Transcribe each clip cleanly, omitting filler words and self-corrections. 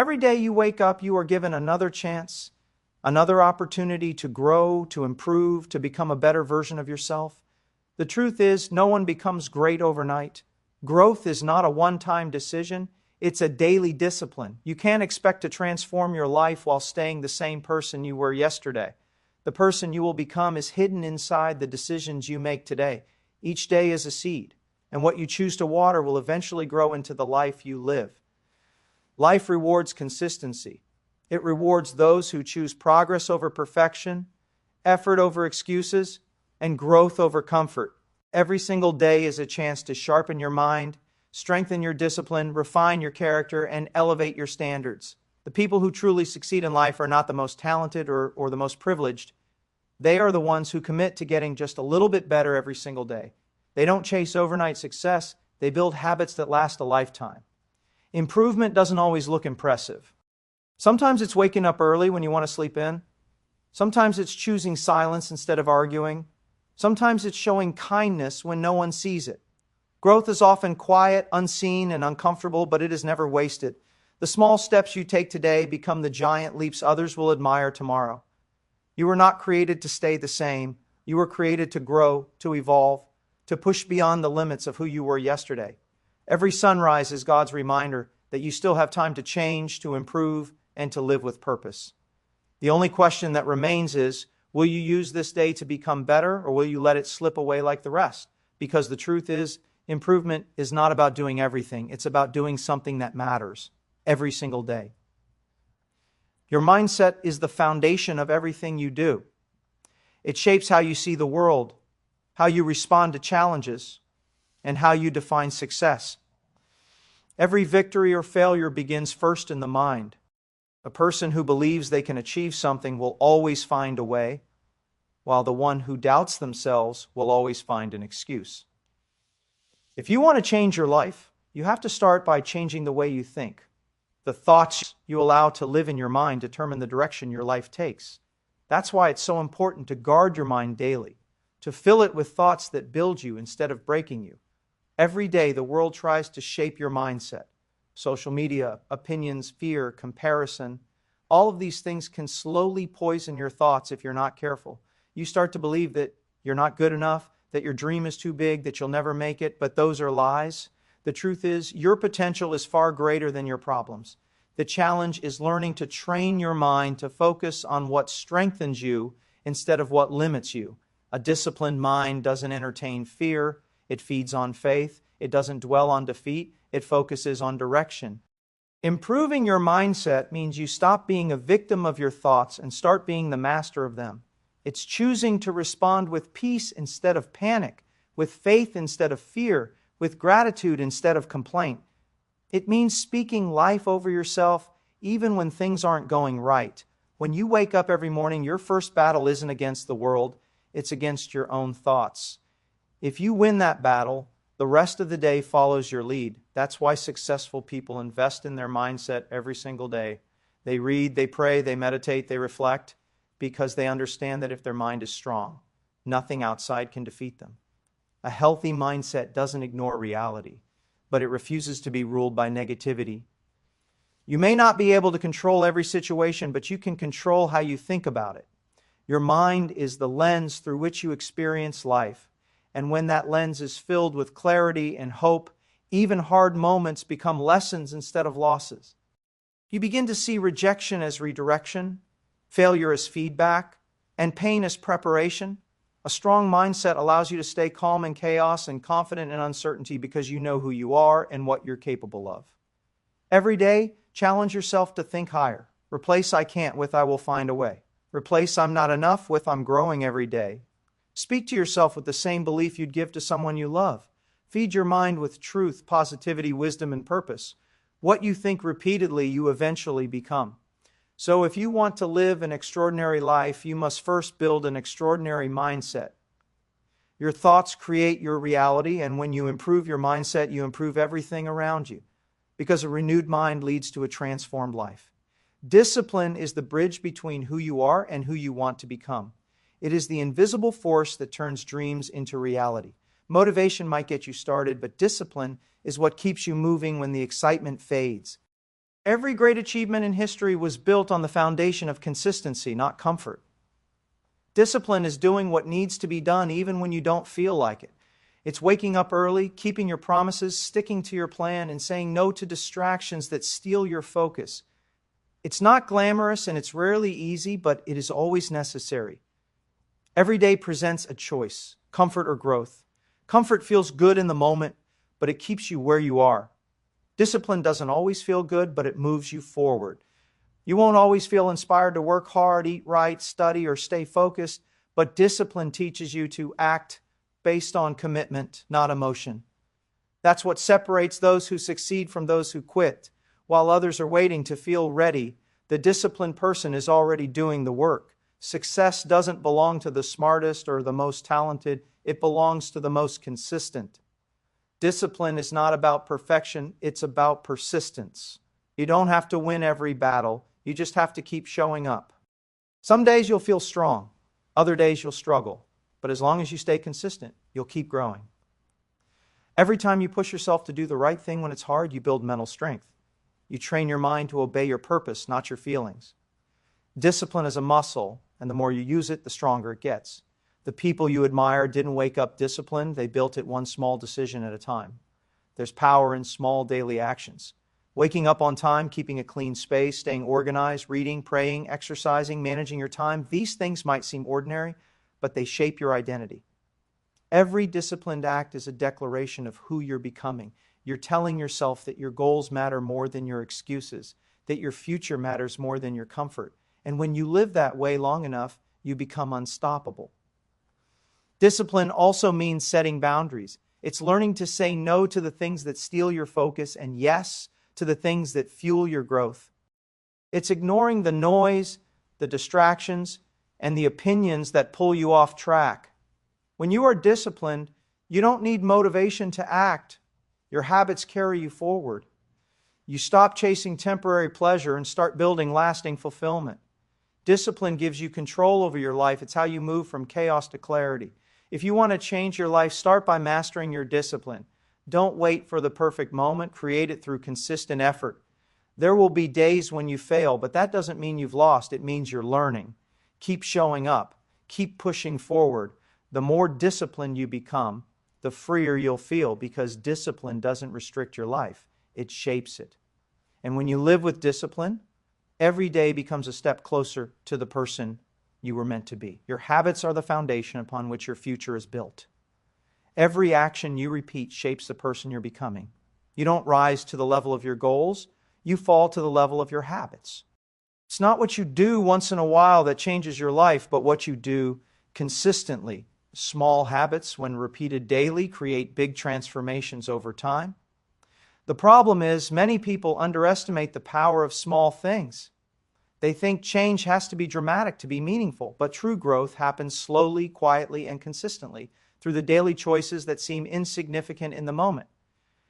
Every day you wake up, you are given another chance, another opportunity to grow, to improve, to become a better version of yourself. The truth is, no one becomes great overnight. Growth is not a one-time decision. It's a daily discipline. You can't expect to transform your life while staying the same person you were yesterday. The person you will become is hidden inside the decisions you make today. Each day is a seed, and what you choose to water will eventually grow into the life you live. Life rewards consistency. It rewards those who choose progress over perfection, effort over excuses, and growth over comfort. Every single day is a chance to sharpen your mind, strengthen your discipline, refine your character, and elevate your standards. The people who truly succeed in life are not the most talented or the most privileged. They are the ones who commit to getting just a little bit better every single day. They don't chase overnight success. They build habits that last a lifetime. Improvement doesn't always look impressive. Sometimes it's waking up early when you want to sleep in. Sometimes it's choosing silence instead of arguing. Sometimes it's showing kindness when no one sees it. Growth is often quiet, unseen, and uncomfortable, but it is never wasted. The small steps you take today become the giant leaps others will admire tomorrow. You were not created to stay the same. You were created to grow, to evolve, to push beyond the limits of who you were yesterday. Every sunrise is God's reminder that you still have time to change, to improve, and to live with purpose. The only question that remains is, will you use this day to become better, or will you let it slip away like the rest? Because the truth is, improvement is not about doing everything. It's about doing something that matters every single day. Your mindset is the foundation of everything you do. It shapes how you see the world, how you respond to challenges, and how you define success. Every victory or failure begins first in the mind. A person who believes they can achieve something will always find a way, while the one who doubts themselves will always find an excuse. If you want to change your life, you have to start by changing the way you think. The thoughts you allow to live in your mind determine the direction your life takes. That's why it's so important to guard your mind daily, to fill it with thoughts that build you instead of breaking you. Every day, the world tries to shape your mindset. Social media, opinions, fear, comparison, all of these things can slowly poison your thoughts if you're not careful. You start to believe that you're not good enough, that your dream is too big, that you'll never make it, but those are lies. The truth is, your potential is far greater than your problems. The challenge is learning to train your mind to focus on what strengthens you instead of what limits you. A disciplined mind doesn't entertain fear. It feeds on faith. It doesn't dwell on defeat. It focuses on direction. Improving your mindset means you stop being a victim of your thoughts and start being the master of them. It's choosing to respond with peace instead of panic, with faith instead of fear, with gratitude instead of complaint. It means speaking life over yourself even when things aren't going right. When you wake up every morning, your first battle isn't against the world, it's against your own thoughts. If you win that battle, the rest of the day follows your lead. That's why successful people invest in their mindset every single day. They read, they pray, they meditate, they reflect, because they understand that if their mind is strong, nothing outside can defeat them. A healthy mindset doesn't ignore reality, but it refuses to be ruled by negativity. You may not be able to control every situation, but you can control how you think about it. Your mind is the lens through which you experience life. And when that lens is filled with clarity and hope, even hard moments become lessons instead of losses. You begin to see rejection as redirection, failure as feedback, and pain as preparation. A strong mindset allows you to stay calm in chaos and confident in uncertainty because you know who you are and what you're capable of. Every day, challenge yourself to think higher. Replace "I can't" with "I will find a way." Replace "I'm not enough" with "I'm growing every day." Speak to yourself with the same belief you'd give to someone you love. Feed your mind with truth, positivity, wisdom, and purpose. What you think repeatedly, you eventually become. So if you want to live an extraordinary life, you must first build an extraordinary mindset. Your thoughts create your reality, and when you improve your mindset, you improve everything around you, because a renewed mind leads to a transformed life. Discipline is the bridge between who you are and who you want to become. It is the invisible force that turns dreams into reality. Motivation might get you started, but discipline is what keeps you moving when the excitement fades. Every great achievement in history was built on the foundation of consistency, not comfort. Discipline is doing what needs to be done even when you don't feel like it. It's waking up early, keeping your promises, sticking to your plan, and saying no to distractions that steal your focus. It's not glamorous and it's rarely easy, but it is always necessary. Every day presents a choice, comfort or growth. Comfort feels good in the moment, but it keeps you where you are. Discipline doesn't always feel good, but it moves you forward. You won't always feel inspired to work hard, eat right, study, or stay focused, but discipline teaches you to act based on commitment, not emotion. That's what separates those who succeed from those who quit. While others are waiting to feel ready, the disciplined person is already doing the work. Success doesn't belong to the smartest or the most talented. It belongs to the most consistent. Discipline is not about perfection, it's about persistence. You don't have to win every battle, you just have to keep showing up. Some days you'll feel strong, other days you'll struggle, but as long as you stay consistent, you'll keep growing. Every time you push yourself to do the right thing when it's hard, you build mental strength. You train your mind to obey your purpose, not your feelings. Discipline is a muscle, and the more you use it, the stronger it gets. The people you admire didn't wake up disciplined, they built it one small decision at a time. There's power in small daily actions. Waking up on time, keeping a clean space, staying organized, reading, praying, exercising, managing your time, these things might seem ordinary, but they shape your identity. Every disciplined act is a declaration of who you're becoming. You're telling yourself that your goals matter more than your excuses, that your future matters more than your comfort. And when you live that way long enough, you become unstoppable. Discipline also means setting boundaries. It's learning to say no to the things that steal your focus and yes to the things that fuel your growth. It's ignoring the noise, the distractions, and the opinions that pull you off track. When you are disciplined, you don't need motivation to act. Your habits carry you forward. You stop chasing temporary pleasure and start building lasting fulfillment. Discipline gives you control over your life. It's how you move from chaos to clarity. If you want to change your life, start by mastering your discipline. Don't wait for the perfect moment. Create it through consistent effort. There will be days when you fail, but that doesn't mean you've lost. It means you're learning. Keep showing up. Keep pushing forward. The more disciplined you become, the freer you'll feel, because discipline doesn't restrict your life. It shapes it. And when you live with discipline, every day becomes a step closer to the person you were meant to be. Your habits are the foundation upon which your future is built. Every action you repeat shapes the person you're becoming. You don't rise to the level of your goals, you fall to the level of your habits. It's not what you do once in a while that changes your life, but what you do consistently. Small habits, when repeated daily, create big transformations over time. The problem is, many people underestimate the power of small things. They think change has to be dramatic to be meaningful, but true growth happens slowly, quietly, and consistently through the daily choices that seem insignificant in the moment.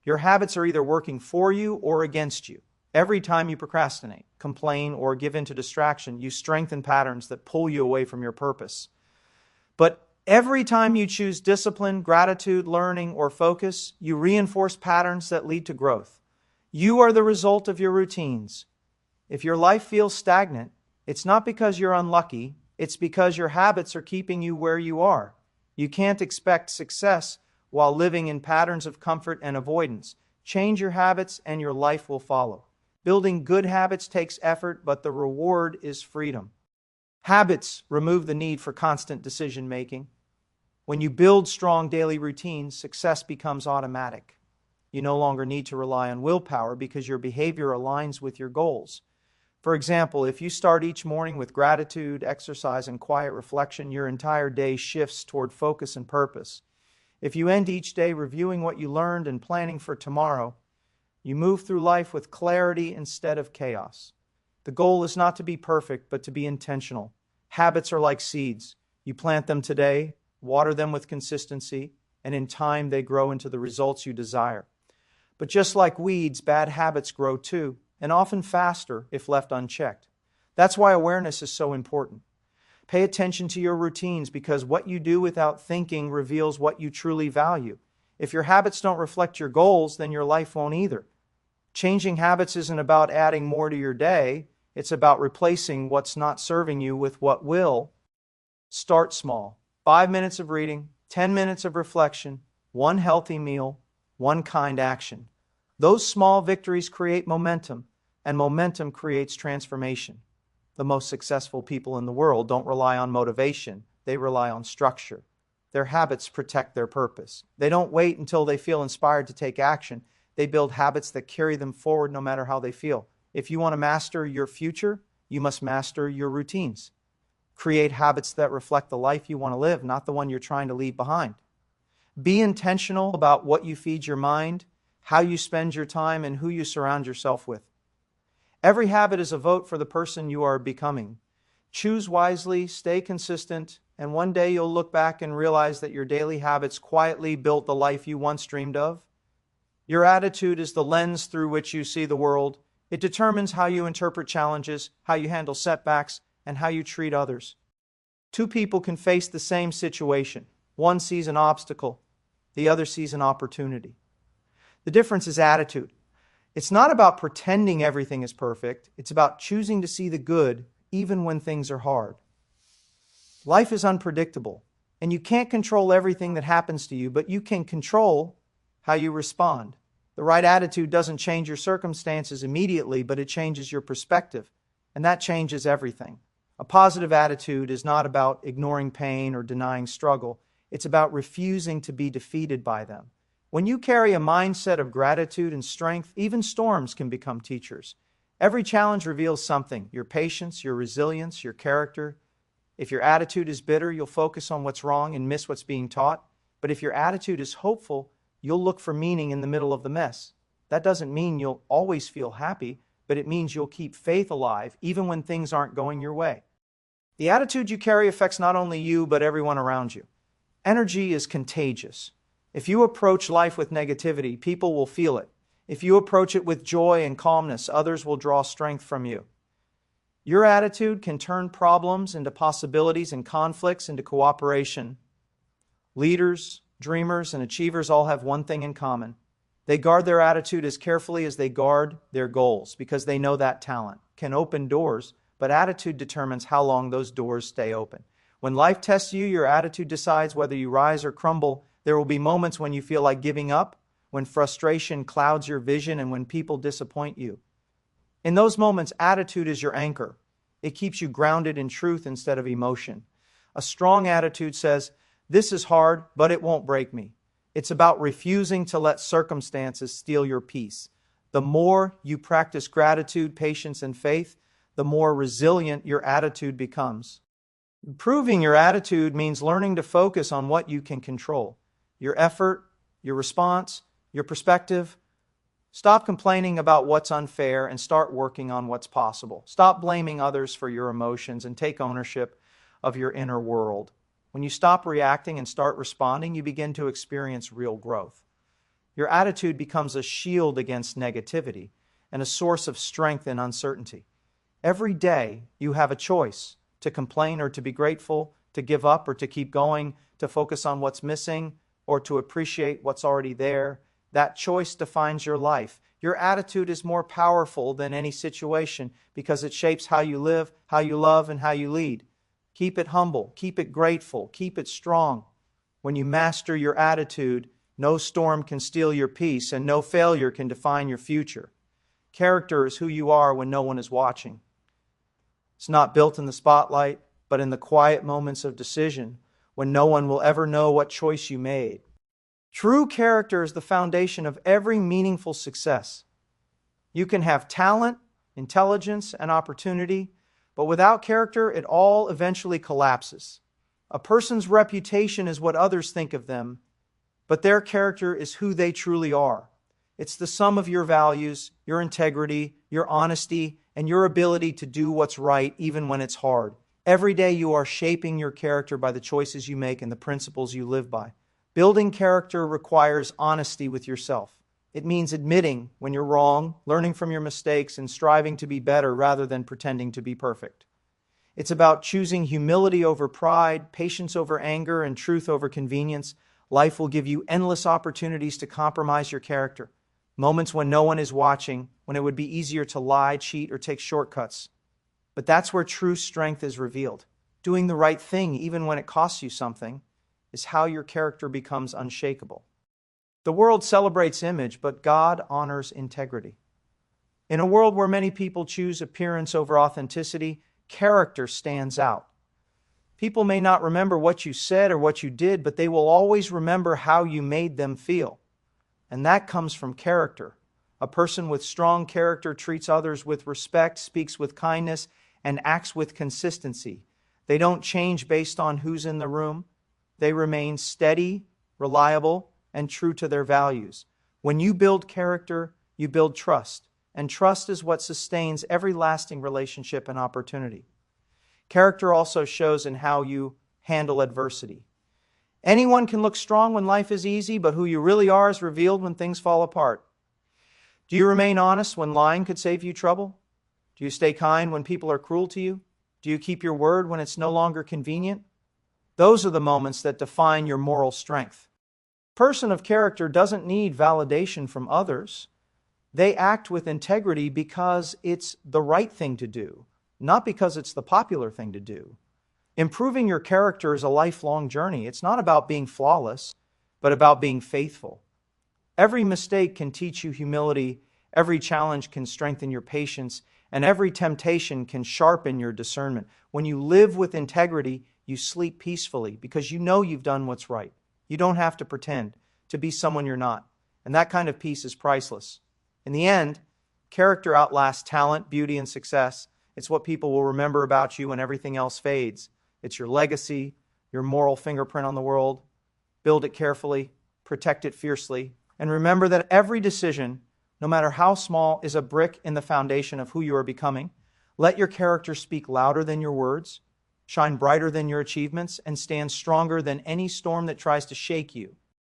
Your habits are either working for you or against you. Every time you procrastinate, complain, or give in to distraction, you strengthen patterns that pull you away from your purpose. But every time you choose discipline, gratitude, learning, or focus, you reinforce patterns that lead to growth. You are the result of your routines. If your life feels stagnant, it's not because you're unlucky, it's because your habits are keeping you where you are. You can't expect success while living in patterns of comfort and avoidance. Change your habits and your life will follow. Building good habits takes effort, but the reward is freedom. Habits remove the need for constant decision making. When you build strong daily routines, success becomes automatic. You no longer need to rely on willpower because your behavior aligns with your goals. For example, if you start each morning with gratitude, exercise, and quiet reflection, your entire day shifts toward focus and purpose. If you end each day reviewing what you learned and planning for tomorrow, you move through life with clarity instead of chaos. The goal is not to be perfect, but to be intentional. Habits are like seeds. You plant them today, water them with consistency, and in time they grow into the results you desire. But just like weeds, bad habits grow too, and often faster if left unchecked. That's why awareness is so important. Pay attention to your routines, because what you do without thinking reveals what you truly value. If your habits don't reflect your goals, then your life won't either. Changing habits isn't about adding more to your day. It's about replacing what's not serving you with what will. Start small. 5 minutes of reading, 10 minutes of reflection, one healthy meal, one kind action. Those small victories create momentum, and momentum creates transformation. The most successful people in the world don't rely on motivation. They rely on structure. Their habits protect their purpose. They don't wait until they feel inspired to take action. They build habits that carry them forward no matter how they feel. If you want to master your future, you must master your routines. Create habits that reflect the life you want to live, not the one you're trying to leave behind. Be intentional about what you feed your mind, how you spend your time, and who you surround yourself with. Every habit is a vote for the person you are becoming. Choose wisely, stay consistent, and one day you'll look back and realize that your daily habits quietly built the life you once dreamed of. Your attitude is the lens through which you see the world. It determines how you interpret challenges, how you handle setbacks, and how you treat others. Two people can face the same situation. One sees an obstacle, the other sees an opportunity. The difference is attitude. It's not about pretending everything is perfect. It's about choosing to see the good even when things are hard. Life is unpredictable, and you can't control everything that happens to you, but you can control how you respond. The right attitude doesn't change your circumstances immediately, but it changes your perspective, and that changes everything. A positive attitude is not about ignoring pain or denying struggle. It's about refusing to be defeated by them. When you carry a mindset of gratitude and strength, even storms can become teachers. Every challenge reveals something: your patience, your resilience, your character. If your attitude is bitter, you'll focus on what's wrong and miss what's being taught. But if your attitude is hopeful, you'll look for meaning in the middle of the mess. That doesn't mean you'll always feel happy, but it means you'll keep faith alive even when things aren't going your way. The attitude you carry affects not only you, but everyone around you. Energy is contagious. If you approach life with negativity, people will feel it. If you approach it with joy and calmness, others will draw strength from you. Your attitude can turn problems into possibilities and conflicts into cooperation. Leaders, dreamers, and achievers all have one thing in common. They guard their attitude as carefully as they guard their goals, because they know that talent can open doors, but attitude determines how long those doors stay open. When life tests you, your attitude decides whether you rise or crumble. There will be moments when you feel like giving up, when frustration clouds your vision, and when people disappoint you. In those moments, attitude is your anchor. It keeps you grounded in truth instead of emotion. A strong attitude says, "This is hard, but it won't break me." It's about refusing to let circumstances steal your peace. The more you practice gratitude, patience, and faith, the more resilient your attitude becomes. Improving your attitude means learning to focus on what you can control: your effort, your response, your perspective. Stop complaining about what's unfair and start working on what's possible. Stop blaming others for your emotions and take ownership of your inner world. When you stop reacting and start responding, you begin to experience real growth. Your attitude becomes a shield against negativity and a source of strength in uncertainty. Every day, you have a choice: to complain or to be grateful, to give up or to keep going, to focus on what's missing or to appreciate what's already there. That choice defines your life. Your attitude is more powerful than any situation because it shapes how you live, how you love, and how you lead. Keep it humble, keep it grateful, keep it strong. When you master your attitude, no storm can steal your peace and no failure can define your future. Character is who you are when no one is watching. It's not built in the spotlight, but in the quiet moments of decision when no one will ever know what choice you made. True character is the foundation of every meaningful success. You can have talent, intelligence, and opportunity, but without character, it all eventually collapses. A person's reputation is what others think of them, but their character is who they truly are. It's the sum of your values, your integrity, your honesty, and your ability to do what's right even when it's hard. Every day you are shaping your character by the choices you make and the principles you live by. Building character requires honesty with yourself. It means admitting when you're wrong, learning from your mistakes, and striving to be better rather than pretending to be perfect. It's about choosing humility over pride, patience over anger, and truth over convenience. Life will give you endless opportunities to compromise your character, Moments when no one is watching, when it would be easier to lie, cheat, or take shortcuts. But that's where true strength is revealed. Doing the right thing, even when it costs you something, is how your character becomes unshakable. The world celebrates image, but God honors integrity. In a world where many people choose appearance over authenticity, character stands out. People may not remember what you said or what you did, but they will always remember how you made them feel. And that comes from character. A person with strong character treats others with respect, speaks with kindness, and acts with consistency. They don't change based on who's in the room. They remain steady, reliable, and true to their values. When you build character, you build trust. And trust is what sustains every lasting relationship and opportunity. Character also shows in how you handle adversity. Anyone can look strong when life is easy, but who you really are is revealed when things fall apart. Do you remain honest when lying could save you trouble? Do you stay kind when people are cruel to you? Do you keep your word when it's no longer convenient? Those are the moments that define your moral strength. A person of character doesn't need validation from others. They act with integrity because it's the right thing to do, not because it's the popular thing to do. Improving your character is a lifelong journey. It's not about being flawless, but about being faithful. Every mistake can teach you humility, every challenge can strengthen your patience, and every temptation can sharpen your discernment. When you live with integrity, you sleep peacefully because you know you've done what's right. You don't have to pretend to be someone you're not. And that kind of peace is priceless. In the end, character outlasts talent, beauty, and success. It's what people will remember about you when everything else fades. It's your legacy, your moral fingerprint on the world. Build it carefully, protect it fiercely, and remember that every decision, no matter how small, is a brick in the foundation of who you are becoming. Let your character speak louder than your words, shine brighter than your achievements, and stand stronger than any storm that tries to shake you.